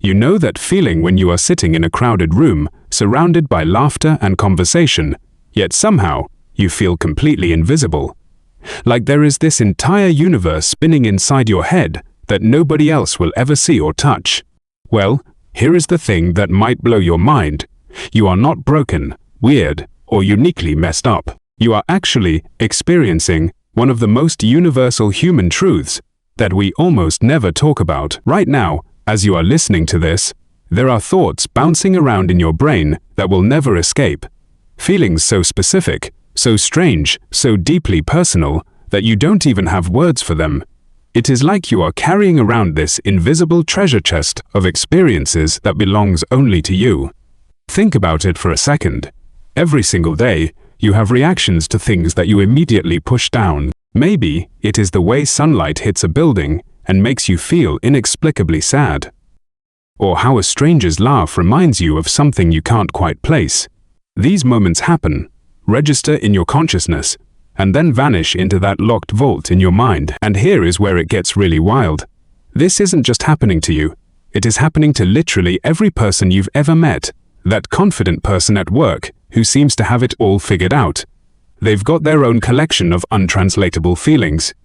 You know that feeling when you are sitting in a crowded room, surrounded by laughter and conversation, yet somehow you feel completely invisible. Like there is this entire universe spinning inside your head that nobody else will ever see or touch. Well, here is the thing that might blow your mind. You are not broken, weird, or uniquely messed up. You are actually experiencing one of the most universal human truths that we almost never talk about. Right now, as you are listening to this, there are thoughts bouncing around in your brain that will never escape. Feelings so specific, so strange, so deeply personal that you don't even have words for them. It is like you are carrying around this invisible treasure chest of experiences that belongs only to you. Think about it for a second. Every single day, you have reactions to things that you immediately push down. Maybe it is the way sunlight hits a building and makes you feel inexplicably sad. Or how a stranger's laugh reminds you of something you can't quite place. These moments happen, register in your consciousness, and then vanish into that locked vault in your mind. And here is where it gets really wild. This isn't just happening to you. It is happening to literally every person you've ever met. That confident person at work who seems to have it all figured out. They've got their own collection of untranslatable feelings.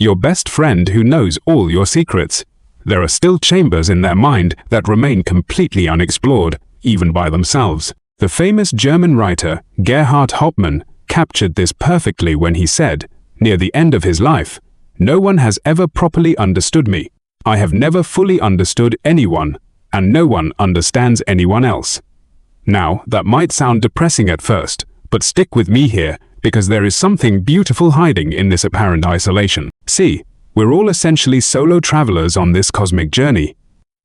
Your best friend who knows all your secrets. There are still chambers in their mind that remain completely unexplored, even by themselves. The famous German writer Gerhard Hauptmann captured this perfectly when he said, near the end of his life, "No one has ever properly understood me. I have never fully understood anyone, and no one understands anyone else." Now, that might sound depressing at first, but stick with me here, because there is something beautiful hiding in this apparent isolation. See, we're all essentially solo travelers on this cosmic journey.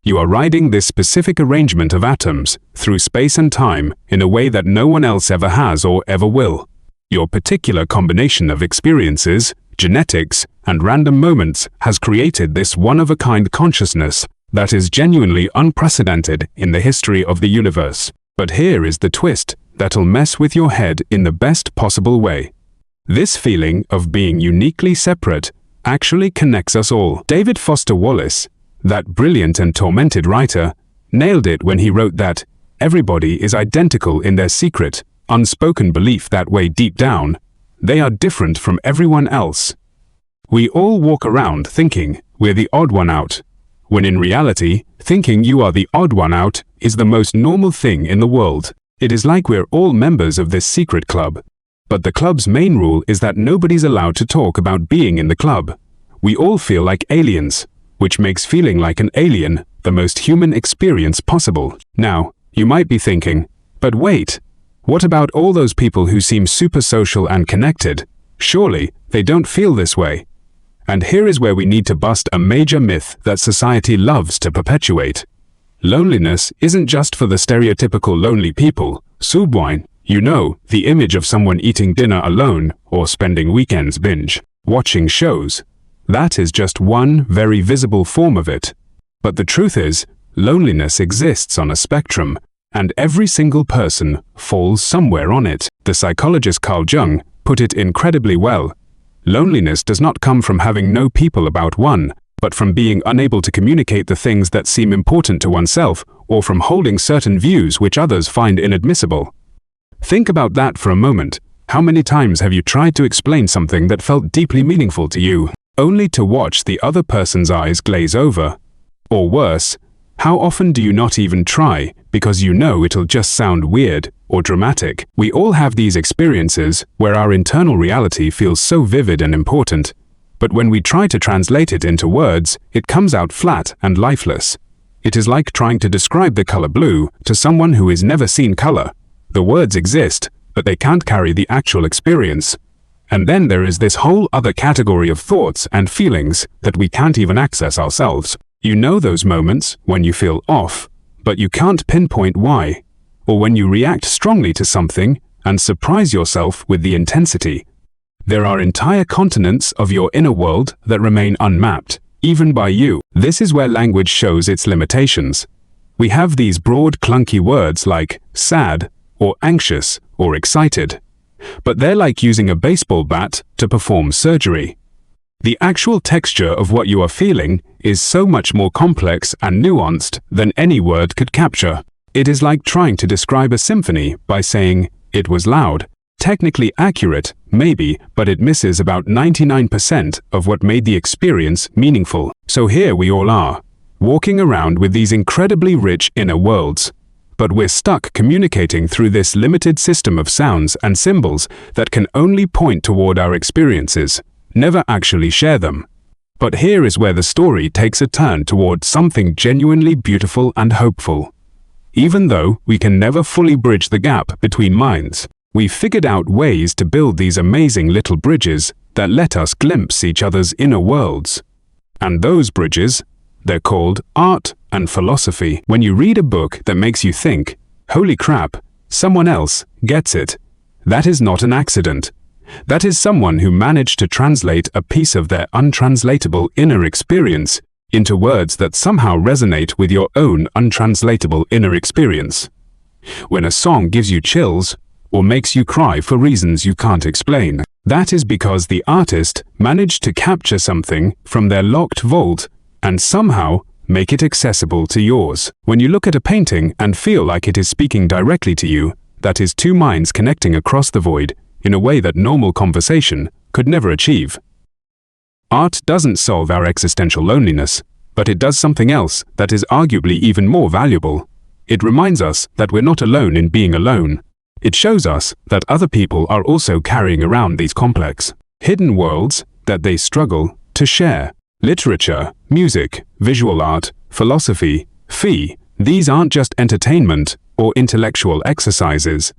You are riding this specific arrangement of atoms through space and time in a way that no one else ever has or ever will. Your particular combination of experiences, genetics, and random moments has created this one-of-a-kind consciousness that is genuinely unprecedented in the history of the universe. But here is the twist that'll mess with your head in the best possible way. This feeling of being uniquely separate actually connects us all. David Foster Wallace, that brilliant and tormented writer, nailed it when he wrote that everybody is identical in their secret, unspoken belief that way deep down, they are different from everyone else. We all walk around thinking we're the odd one out, when in reality, thinking you are the odd one out is the most normal thing in the world. It is like we're all members of this secret club. But the club's main rule is that nobody's allowed to talk about being in the club. We all feel like aliens, which makes feeling like an alien the most human experience possible. Now, you might be thinking, but wait, what about all those people who seem super social and connected? Surely, they don't feel this way. And here is where we need to bust a major myth that society loves to perpetuate. Loneliness isn't just for the stereotypical lonely people. Subwine, you know, the image of someone eating dinner alone or spending weekends binge watching shows. That is just one very visible form of it. But the truth is, loneliness exists on a spectrum, and every single person falls somewhere on it. The psychologist Carl Jung put it incredibly well. Loneliness does not come from having no people about one, but from being unable to communicate the things that seem important to oneself, or from holding certain views which others find inadmissible. Think about that for a moment. How many times have you tried to explain something that felt deeply meaningful to you, only to watch the other person's eyes glaze over? Or worse, how often do you not even try because you know it'll just sound weird or dramatic? We all have these experiences where our internal reality feels so vivid and important, but when we try to translate it into words, it comes out flat and lifeless. It is like trying to describe the color blue to someone who has never seen color. The words exist, but they can't carry the actual experience. And then there is this whole other category of thoughts and feelings that we can't even access ourselves. You know those moments when you feel off, but you can't pinpoint why, or when you react strongly to something and surprise yourself with the intensity. There are entire continents of your inner world that remain unmapped, even by you. This is where language shows its limitations. We have these broad, clunky words like sad, or anxious, or excited. But they're like using a baseball bat to perform surgery. The actual texture of what you are feeling is so much more complex and nuanced than any word could capture. It is like trying to describe a symphony by saying, "It was loud." Technically accurate, maybe, but it misses about 99% of what made the experience meaningful. So here we all are, walking around with these incredibly rich inner worlds. But we're stuck communicating through this limited system of sounds and symbols that can only point toward our experiences, never actually share them. But here is where the story takes a turn toward something genuinely beautiful and hopeful. Even though we can never fully bridge the gap between minds, we figured out ways to build these amazing little bridges that let us glimpse each other's inner worlds. And those bridges, they're called art and philosophy. When you read a book that makes you think, "Holy crap, someone else gets it," that is not an accident. That is someone who managed to translate a piece of their untranslatable inner experience into words that somehow resonate with your own untranslatable inner experience. When a song gives you chills, or makes you cry for reasons you can't explain, that is because the artist managed to capture something from their locked vault and somehow make it accessible to yours. When you look at a painting and feel like it is speaking directly to you, that is two minds connecting across the void in a way that normal conversation could never achieve. Art doesn't solve our existential loneliness, but it does something else that is arguably even more valuable. It reminds us that we're not alone in being alone. It shows us that other people are also carrying around these complex, hidden worlds that they struggle to share. Literature, music, visual art, philosophy, these aren't just entertainment or intellectual exercises.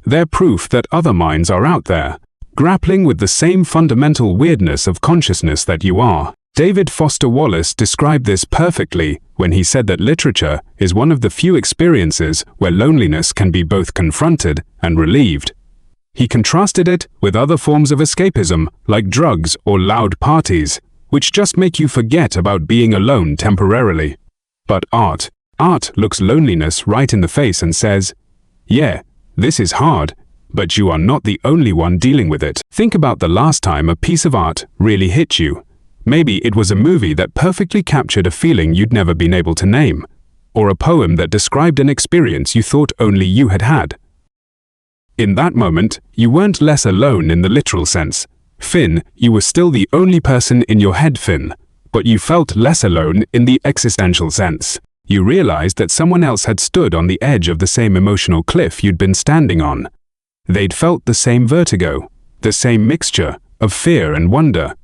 They're proof that other minds are out there, grappling with the same fundamental weirdness of consciousness that you are. David Foster Wallace described this perfectly when he said that literature is one of the few experiences where loneliness can be both confronted and relieved. He contrasted it with other forms of escapism like drugs or loud parties, which just make you forget about being alone temporarily. But art looks loneliness right in the face and says, "Yeah, this is hard, but you are not the only one dealing with it." Think about the last time a piece of art really hit you. Maybe it was a movie that perfectly captured a feeling you'd never been able to name, or a poem that described an experience you thought only you had had. In that moment, you weren't less alone in the literal sense. You were still the only person in your head, but you felt less alone in the existential sense. You realized that someone else had stood on the edge of the same emotional cliff you'd been standing on. They'd felt the same vertigo, the same mixture of fear and wonder.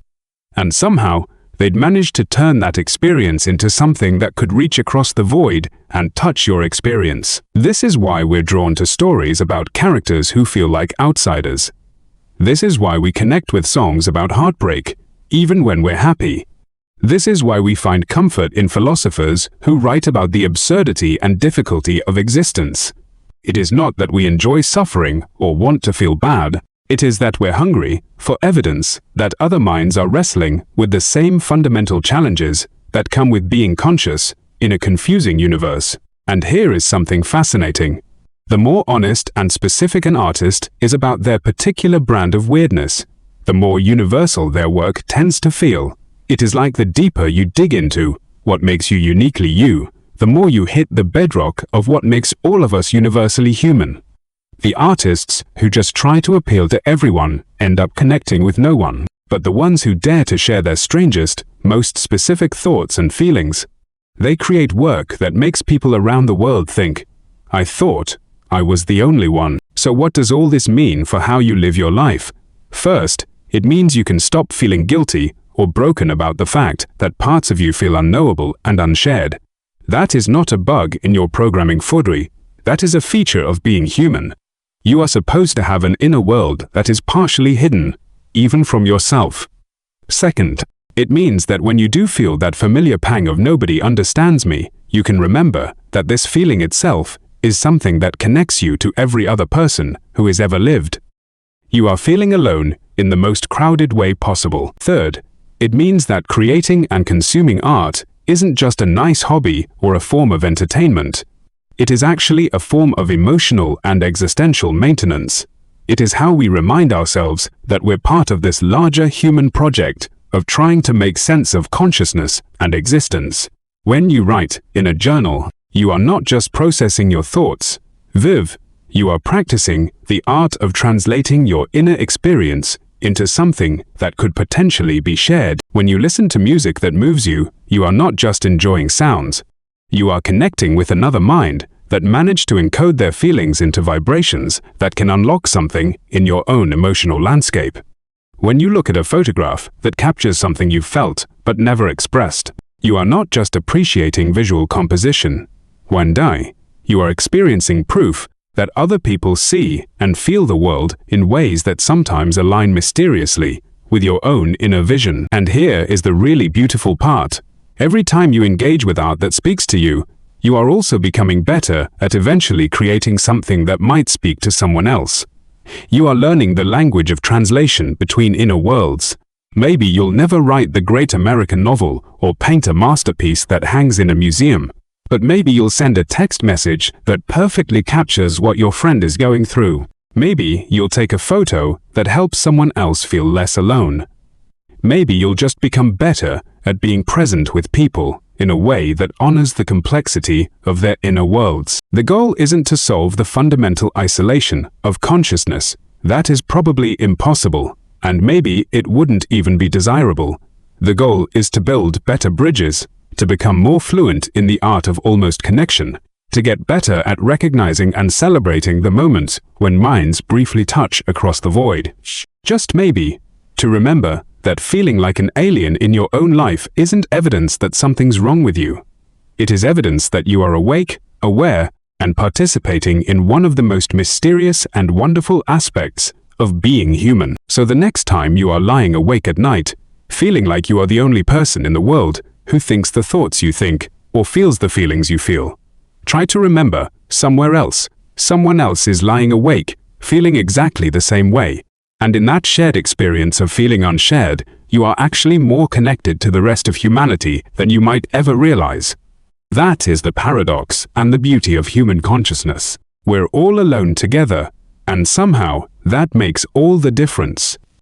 And somehow, they'd managed to turn that experience into something that could reach across the void and touch your experience. This is why we're drawn to stories about characters who feel like outsiders. This is why we connect with songs about heartbreak, even when we're happy. This is why we find comfort in philosophers who write about the absurdity and difficulty of existence. It is not that we enjoy suffering or want to feel bad. It is that we're hungry for evidence that other minds are wrestling with the same fundamental challenges that come with being conscious in a confusing universe. And here is something fascinating. The more honest and specific an artist is about their particular brand of weirdness, the more universal their work tends to feel. It is like the deeper you dig into what makes you uniquely you, the more you hit the bedrock of what makes all of us universally human. The artists who just try to appeal to everyone end up connecting with no one, but the ones who dare to share their strangest, most specific thoughts and feelings, they create work that makes people around the world think, "I thought I was the only one." So what does all this mean for how you live your life? First, it means you can stop feeling guilty or broken about the fact that parts of you feel unknowable and unshared. That is not a bug in your programming foodery. That is a feature of being human. You are supposed to have an inner world that is partially hidden, even from yourself. Second, it means that when you do feel that familiar pang of "nobody understands me," you can remember that this feeling itself is something that connects you to every other person who has ever lived. You are feeling alone in the most crowded way possible. Third, it means that creating and consuming art isn't just a nice hobby or a form of entertainment. It is actually a form of emotional and existential maintenance. It is how we remind ourselves that we're part of this larger human project of trying to make sense of consciousness and existence. When you write in a journal, you are not just processing your thoughts. You are practicing the art of translating your inner experience into something that could potentially be shared. When you listen to music that moves you, you are not just enjoying sounds. You are connecting with another mind that managed to encode their feelings into vibrations that can unlock something in your own emotional landscape. When you look at a photograph that captures something you've felt but never expressed, you are not just appreciating visual composition. One day, you are experiencing proof that other people see and feel the world in ways that sometimes align mysteriously with your own inner vision. And here is the really beautiful part. Every time you engage with art that speaks to you, you are also becoming better at eventually creating something that might speak to someone else. You are learning the language of translation between inner worlds. Maybe you'll never write the great American novel or paint a masterpiece that hangs in a museum, but maybe you'll send a text message that perfectly captures what your friend is going through. Maybe you'll take a photo that helps someone else feel less alone. Maybe you'll just become better at being present with people in a way that honors the complexity of their inner worlds. The goal isn't to solve the fundamental isolation of consciousness. That is probably impossible, and maybe it wouldn't even be desirable. The goal is to build better bridges, to become more fluent in the art of almost connection, to get better at recognizing and celebrating the moments when minds briefly touch across the void. Just maybe, to remember that feeling like an alien in your own life isn't evidence that something's wrong with you. It is evidence that you are awake, aware, and participating in one of the most mysterious and wonderful aspects of being human. So the next time you are lying awake at night, feeling like you are the only person in the world who thinks the thoughts you think or feels the feelings you feel, try to remember someone else is lying awake, feeling exactly the same way. And in that shared experience of feeling unshared, you are actually more connected to the rest of humanity than you might ever realize. That is the paradox and the beauty of human consciousness. We're all alone together, and somehow that makes all the difference.